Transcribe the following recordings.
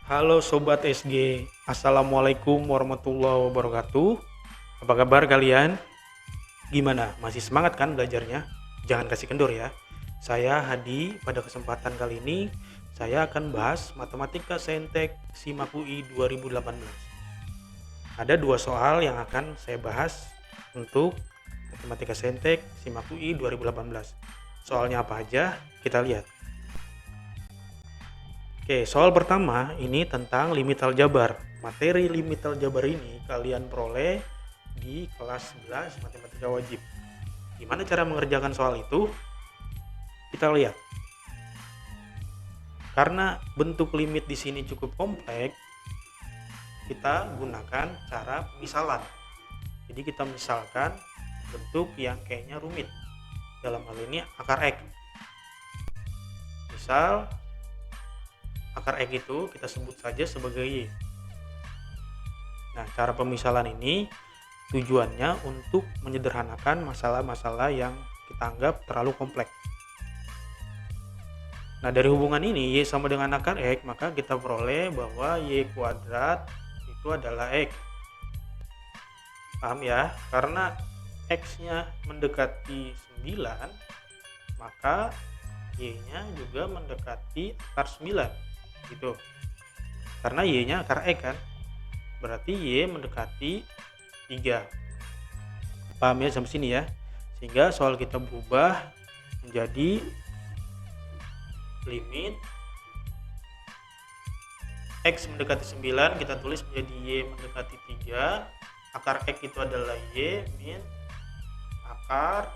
Halo Sobat SG, Assalamualaikum warahmatullahi wabarakatuh. Apa kabar kalian? Gimana, masih semangat kan belajarnya? Jangan kasih kendor ya. Saya Hadi, pada kesempatan kali ini saya akan bahas Matematika Saintek SIMAK UI 2018. Ada dua soal yang akan saya bahas untuk Matematika Saintek SIMAK UI 2018. Soalnya apa aja? Kita lihat. Oke, soal pertama ini tentang limit aljabar. Materi limit aljabar ini kalian peroleh di kelas 11 matematika wajib. Gimana cara mengerjakan soal itu? Kita lihat. Karena bentuk limit di sini cukup kompleks, kita gunakan cara pemisalan. Jadi kita misalkan bentuk yang kayaknya rumit. Dalam hal ini akar X. Misal akar X itu kita sebut saja sebagai Y. Nah, cara pemisalan ini tujuannya untuk menyederhanakan masalah-masalah yang kita anggap terlalu kompleks. Nah, dari hubungan ini Y sama dengan akar X, maka kita peroleh bahwa Y kuadrat itu adalah X. Paham ya? Karena X-nya mendekati 9, maka Y-nya juga mendekati akar 9. Gitu. Karena Y-nya akar X kan, berarti Y mendekati 3. Paham ya sampai sini ya? Sehingga soal kita berubah menjadi limit X mendekati 9, kita tulis menjadi Y mendekati 3. Akar X itu adalah Y min akar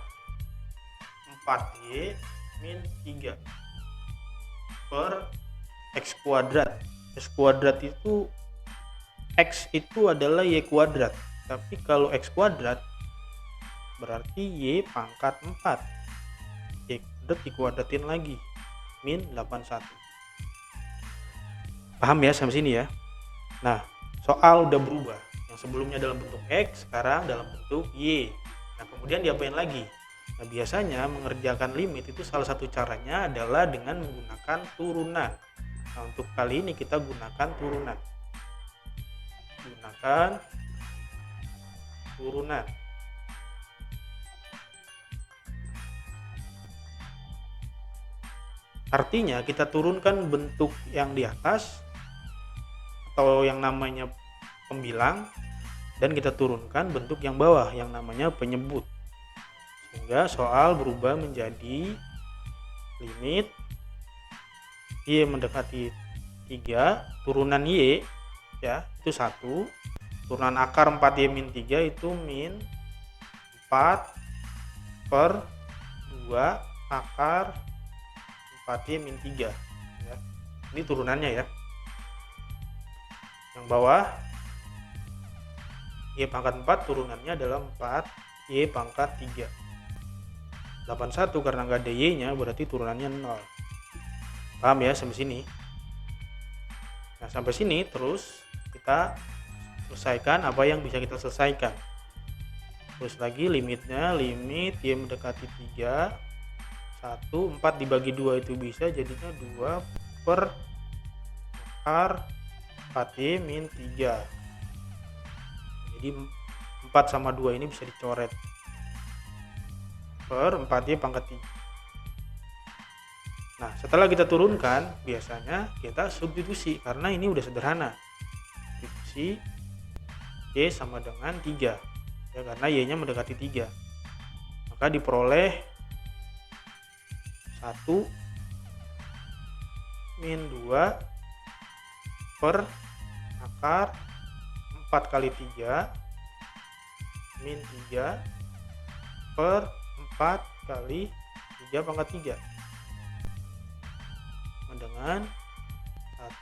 4Y min 3 per X kuadrat. X kuadrat itu X itu adalah Y kuadrat, tapi kalau X kuadrat berarti Y pangkat 4. Y kuadrat dikuadratin lagi min 81. Paham ya sampai sini ya? Nah, soal udah berubah. Yang sebelumnya dalam bentuk X, sekarang dalam bentuk Y. Nah, kemudian diapain lagi? Nah, biasanya mengerjakan limit itu salah satu caranya adalah dengan menggunakan turunan. Nah, untuk kali ini kita gunakan turunan. Artinya kita turunkan bentuk yang di atas atau yang namanya pembilang, dan kita turunkan bentuk yang bawah yang namanya penyebut. Sehingga soal berubah menjadi limit Y mendekati 3, turunan Y ya itu 1, turunan akar 4Y min 3 itu min 4 per 2 akar 4Y min 3 ya. Ini turunannya ya. Yang bawah Y pangkat 4 turunannya adalah 4Y pangkat 3. 81 karena nggak ada Y nya berarti turunannya 0. Paham ya sampai sini? Nah, sampai sini terus kita selesaikan apa yang bisa kita selesaikan. Terus lagi limitnya, limit Y mendekati 3, 1, 4 dibagi 2 itu bisa jadinya 2 per akar 4Y min 3. Jadi 4 sama 2 ini bisa dicoret per 4Y pangkat 3. Nah, setelah kita turunkan, biasanya kita substitusi karena ini udah sederhana. Substitusi Y sama dengan 3. Ya, karena Y-nya mendekati 3. Maka diperoleh 1 min 2 per akar 4 kali 3 min 3 per 4 kali 3 pangkat 3. Dengan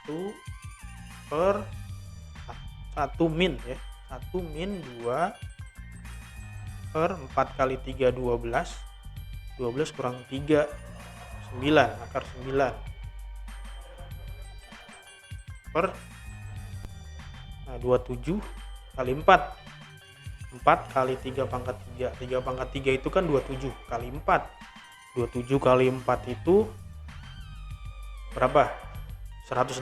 1 per 1 min ya, 1 min 2 per 4 kali 3 12, 12 kurang 3 9, akar 9 per 27 kali 4, 4 kali 3 pangkat 3, 3 pangkat 3 itu kan 27 kali 4, 27 kali 4 itu berapa? 108.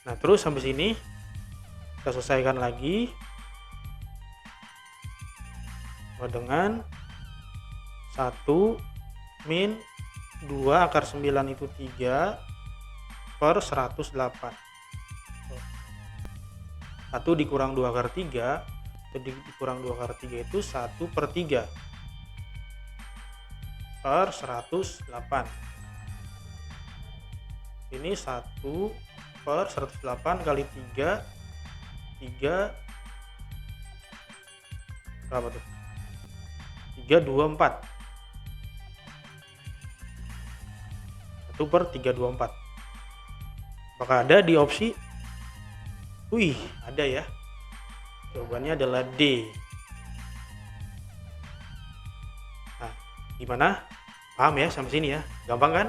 Nah, terus sampai sini kita selesaikan lagi dengan 1 min 2 akar 9 itu 3 per 108. 1 dikurang 2 akar 3, dikurang 2 akar 3 itu 1 per 3 per 108. Ini 1 per 108 kali 3 berapa tuh? 324. 1 per 324. Apakah ada di opsi? Wih, ada ya. Jawabannya adalah D. Nah, gimana? Paham ya sampai sini ya? Gampang kan?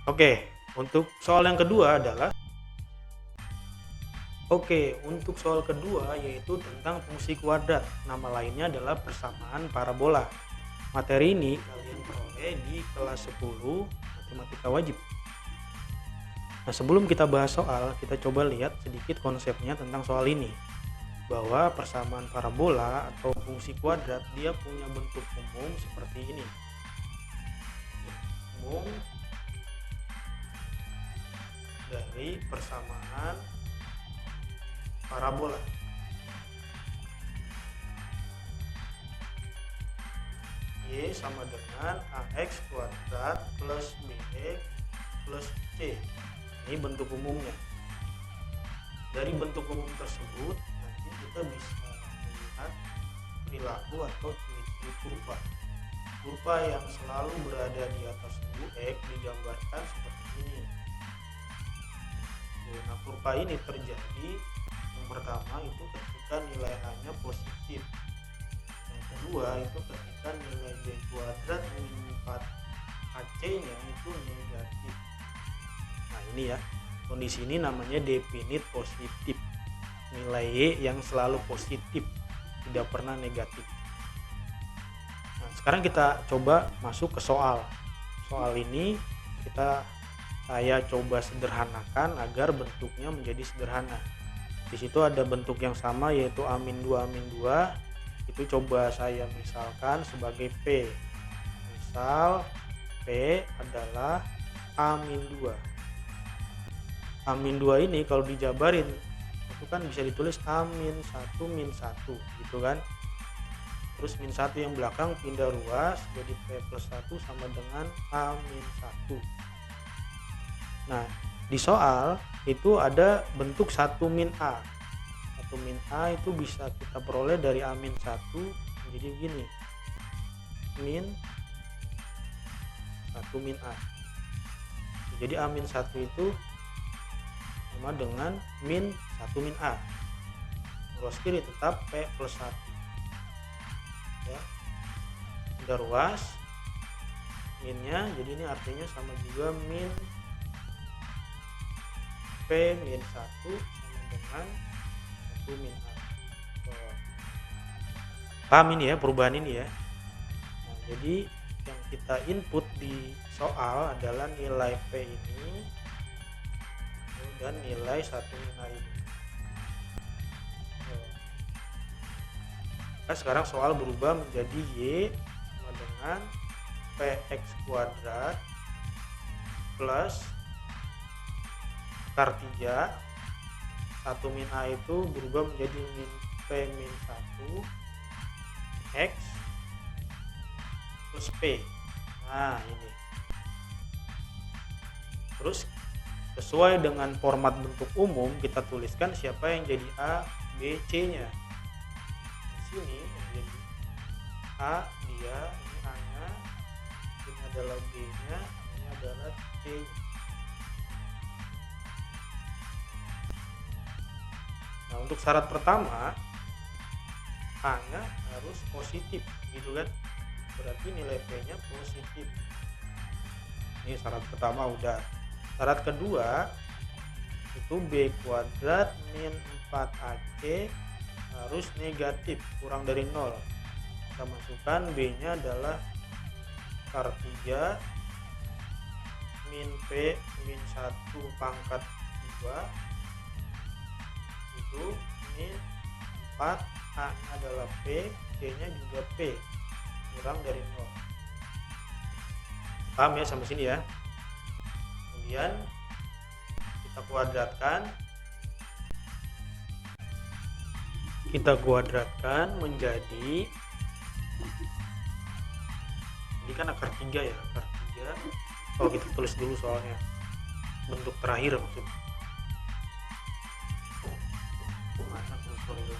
Oke, untuk soal yang kedua adalah untuk soal kedua yaitu tentang fungsi kuadrat. Nama lainnya adalah persamaan parabola. Materi ini kalian peroleh di kelas 10 matematika wajib. Nah, sebelum kita bahas soal, kita coba lihat sedikit konsepnya tentang soal ini. Bahwa persamaan parabola atau fungsi kuadrat dia punya bentuk umum seperti ini. Umum dari persamaan parabola. Y sama dengan AX kuadrat plus BX plus C. Ini bentuk umumnya. Dari bentuk umum tersebut nanti kita bisa melihat perilaku atau ciri-ciri kurva. Kurva yang selalu berada di atas X digambarkan seperti ini. Nah, kurva ini terjadi yang pertama itu ketika nilai A-nya positif. Yang kedua itu ketika nilai B kuadrat min 4AC-nya itu negatif. Nah, ini ya. Kondisi ini namanya definite positif. Nilai Y yang selalu positif, tidak pernah negatif. Nah, sekarang kita coba masuk ke soal. Soal ini saya coba sederhanakan agar bentuknya menjadi sederhana. Di situ ada bentuk yang sama yaitu A-2 itu coba saya misalkan sebagai P. Misal P adalah A-2. A-2 ini kalau dijabarin itu kan bisa ditulis A-1 min 1 gitu kan. Terus min 1 yang belakang pindah ruas jadi P plus 1 sama dengan A-1. Nah, di soal itu ada bentuk 1 min A. 1 min A itu bisa kita peroleh dari A-1 menjadi begini. Min 1 min A. Jadi A-1 itu sama dengan min 1 min A. Ruas kiri tetap P plus 1. Ya. Pindah ruas. Minnya jadi ini artinya sama juga min P min 1 sama dengan 1 min A. Paham ini ya perubahan ini ya. Nah, jadi yang kita input di soal adalah nilai P ini dan nilai 1 min A ini. Nah, sekarang soal berubah menjadi Y sama dengan PX kuadrat plus akar 3. 1 min A itu berubah menjadi min P min 1 X plus P. Nah, ini. Terus sesuai dengan format bentuk umum kita tuliskan siapa yang jadi A, B, C-nya. Di sini menjadi A dia, ini A-nya, ini adalah B-nya, ini adalah C-nya. Nah, untuk syarat pertama A-nya harus positif gitu kan, berarti nilai P-nya positif. Ini syarat pertama udah. Syarat kedua itu B kuadrat min 4AC harus negatif, kurang dari 0. Kita masukkan B nya adalah akar 3 min P min 1 pangkat 2 itu min 4, A nya adalah P, C nya juga P, kurang dari 0. Paham ya sampai sini ya? Kemudian kita kuadratkan menjadi, ini kan akar 3 ya, akar 3. Oh, kita tulis dulu soalnya bentuk terakhir maksudnya. Mana kursornya?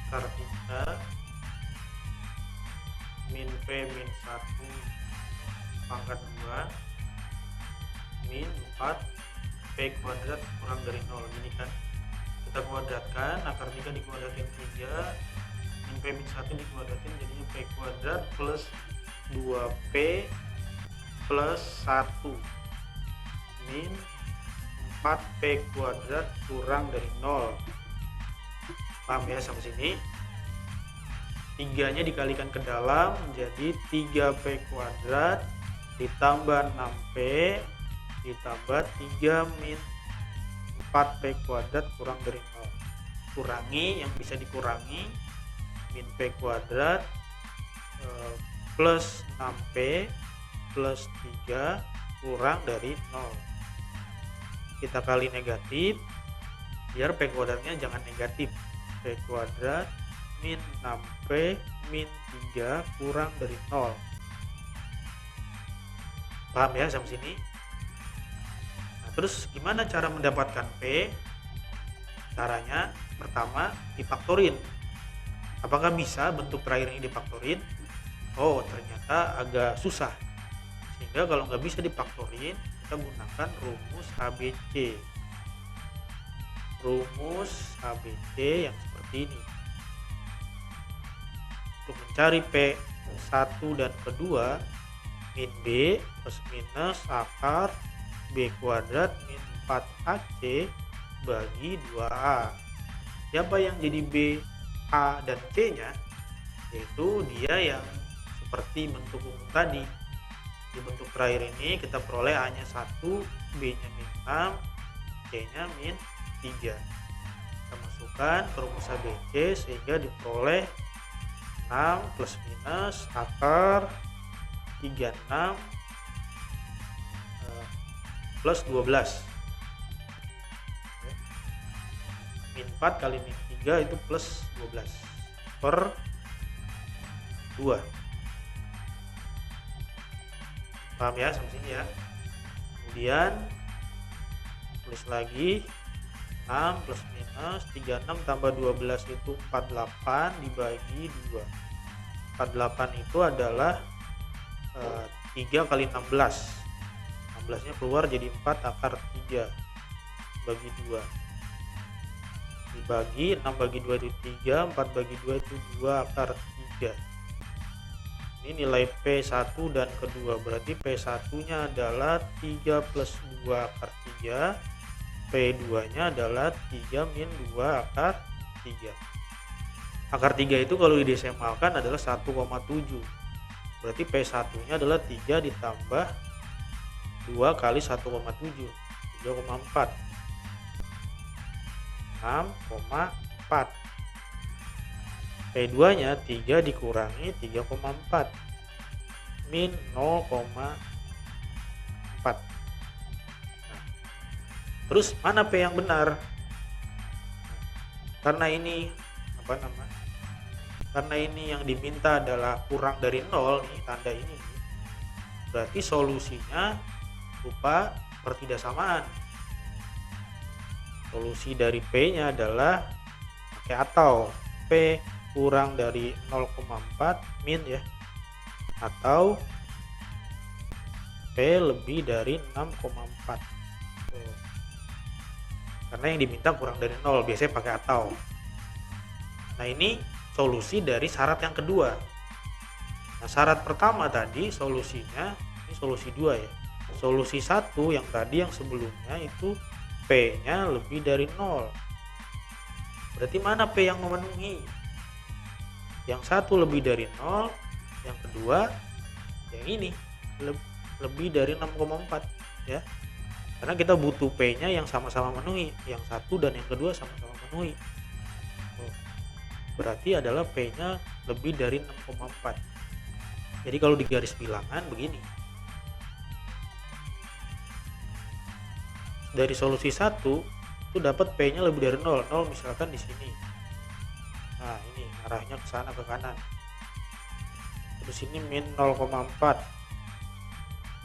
Akar 3 min P min 1 pangkat 2 min 4 P kuadrat kurang dari 0. Gini kan, kita kuadratkan, akar 3 dikuadratin 3, min P min 1 dikuadratin jadinya P kuadrat plus 2P plus 1 min 4P kuadrat kurang dari 0. Paham ya sampai sini? 3 nya dikalikan ke dalam jadi 3P kuadrat ditambah 6P ditambah 3 min 4P kuadrat kurang dari 0. Kurangi yang bisa dikurangi, min P kuadrat plus 6P plus 3 kurang dari 0. Kita kali negatif biar P kuadratnya jangan negatif. P kuadrat min 6P min 3 kurang dari 0. Paham ya sampai sini? Nah, terus gimana cara mendapatkan P? Caranya pertama difaktorin. Apakah bisa bentuk terakhir ini difaktorin? Oh, ternyata agak susah. Sehingga kalau nggak bisa difaktorin, kita gunakan rumus ABC. Rumus ABC yang seperti ini. Untuk mencari P1 dan kedua, min B plus minus akar B kuadrat min 4AC bagi 2A. Siapa yang jadi B, A, dan C nya? Yaitu dia yang seperti bentuk umum tadi. Di bentuk terakhir ini kita peroleh A nya 1, B nya min 6, C nya min 3. Kita masukkan ke rumus ABC sehingga diperoleh 6 plus minus akar 36 plus 12. Min 4 kali min 3 itu plus 12 per 2. Paham ya sampai sini ya? Kemudian tulis lagi 6 plus minus 36 tambah 12 itu 48 dibagi 2. 48 itu adalah 3 kali 16. 16 nya keluar jadi 4 akar 3 bagi 2. Dibagi 6 bagi 2 itu 3, 4 bagi 2 itu 2 akar 3. Ini nilai P1 dan kedua, berarti P1 nya adalah 3 plus 2 akar 3, P2 nya adalah 3 min 2 akar 3. Akar 3 itu kalau didesimalkan adalah 1,7. Berarti P1 nya adalah 3 ditambah 2 kali 1,7, 3,4. 6,4. P2 nya 3 dikurangi 3,4 min 0,4. Nah, terus mana P yang benar? Karena ini karena ini yang diminta adalah kurang dari 0 nih, tanda ini nih, berarti solusinya berupa pertidaksamaan. Solusi dari P nya adalah pakai atau P kurang dari 0,4 min ya, atau P lebih dari 6,4. Karena yang diminta kurang dari 0, biasanya pakai atau. Nah, ini solusi dari syarat yang kedua. Nah, syarat pertama tadi solusinya, ini solusi 2 ya. Solusi 1 yang tadi yang sebelumnya itu P nya lebih dari 0. Berarti mana P yang memenuhi? Yang satu lebih dari 0, yang kedua yang ini lebih dari 6,4 ya. Karena kita butuh P-nya yang sama-sama memenuhi, yang satu dan yang kedua sama-sama memenuhi. Berarti adalah P-nya lebih dari 6,4. Jadi kalau di garis bilangan begini. Dari solusi 1 itu dapat P-nya lebih dari 0. 0 misalkan di sini. Nah, ini arahnya ke sana ke kanan. Terus ini min 0,4.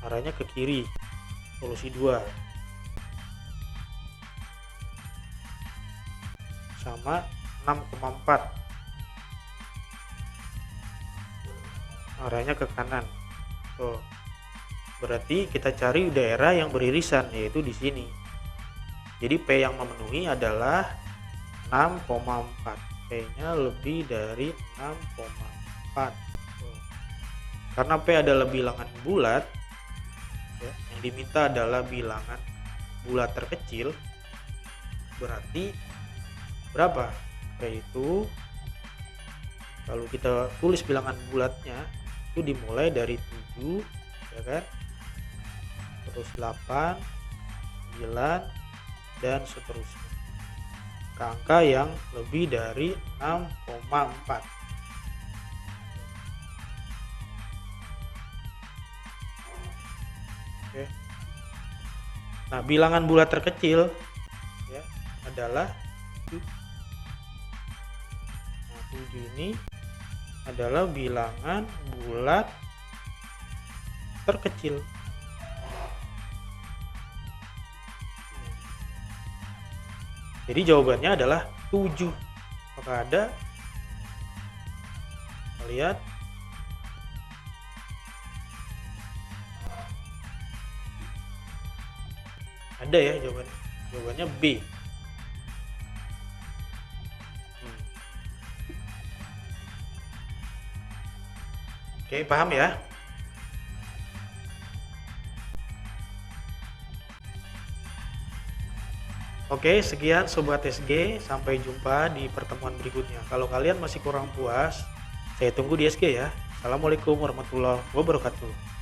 Arahnya ke kiri. Solusi 2. Sama 6,4. Arahnya ke kanan. Tuh. Berarti kita cari daerah yang beririsan, yaitu di sini. Jadi P yang memenuhi adalah 6,4. P-nya lebih dari 6,4. Karena P adalah bilangan bulat, ya, yang diminta adalah bilangan bulat terkecil, berarti berapa? P itu kalau kita tulis bilangan bulatnya itu dimulai dari 7, ya kan? Terus 8, 9 dan seterusnya ke angka yang lebih dari 6,4. Oke. Nah, bilangan bulat terkecil ya adalah 7. Nah, 7 ini adalah bilangan bulat terkecil. Jadi jawabannya adalah 7. Apakah ada? Kita lihat. Ada ya jawabannya. Jawabannya B. Oke, paham ya? Oke, sekian Sobat SG. Sampai jumpa di pertemuan berikutnya. Kalau kalian masih kurang puas, saya tunggu di SG ya. Assalamualaikum warahmatullahi wabarakatuh.